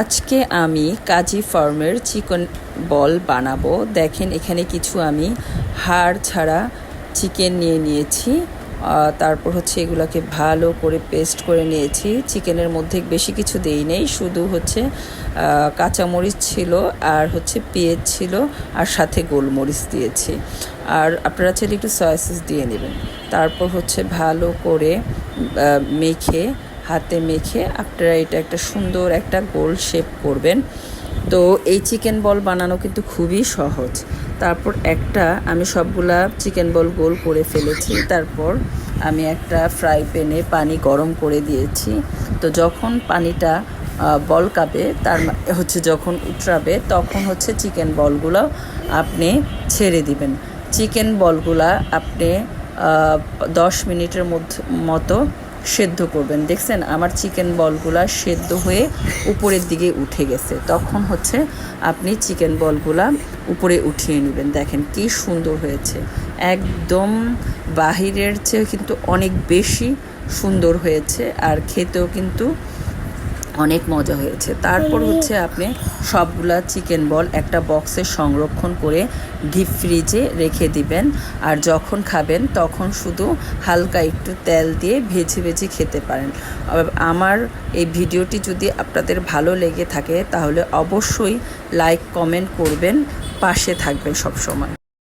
আজকে আমি কাজী ফার্মের চিকেন বল বানাবো। দেখেন এখানে কিছু আমি হাড় ছাড়া চিকেন নিয়ে নিয়েছি। তারপর হচ্ছে এগুলোকে ভালো করে পেস্ট করে নিয়েছি। চিকেনের মধ্যে বেশি কিছু দেই নেই, শুধু হচ্ছে কাঁচামরিচ ছিল আর হচ্ছে পেঁয়াজ ছিল আর সাথে গোলমরিচ দিয়েছি। আর আপনারা চাইলে একটু সয়া সস দিয়ে নেবেন। তারপর হচ্ছে ভালো করে হাতে মেখে আপনারা এটা একটা সুন্দর একটা গোল শেপ করবেন। তো এই চিকেন বল বানানো কিন্তু খুবই সহজ। তারপর আমি সবগুলা চিকেন বল গোল করে ফেলেছি। তারপর আমি একটা ফ্রাই প্যানে পানি গরম করে দিয়েছি। তো যখন পানিটা বলকাবে যখন উতরাবে তখন হচ্ছে চিকেন বলগুলো আপনি ছেড়ে দিবেন। চিকেন বলগুলা আপনি 10 মিনিটের মতো সেদ্ধ করবেন। দেখছেন আমার চিকেন বলগুলা সেদ্ধ হয়ে উপরের দিকে উঠে গেছে। তখন হচ্ছে আপনি চিকেন বলগুলা উপরে উঠিয়ে নেবেন। দেখেন কি সুন্দর হয়েছে, একদম বাহিরের চেয়ে কিন্তু অনেক বেশি সুন্দর হয়েছে, আর খেতেও কিন্তু অনেক মজা হয়েছে। তারপর হচ্ছে আপনি সবগুলা চিকেন বল একটা বক্সে সংরক্ষণ করে ডিপ ফ্রিজে রেখে দিবেন। আর যখন খাবেন তখন শুধু হালকা একটু তেল দিয়ে ভেজে ভেজে খেতে পারেন। আমার এই ভিডিওটি যদি আপনাদের ভালো লেগে থাকে তাহলে অবশ্যই লাইক কমেন্ট করবেন, পাশে থাকবেন সব সময়।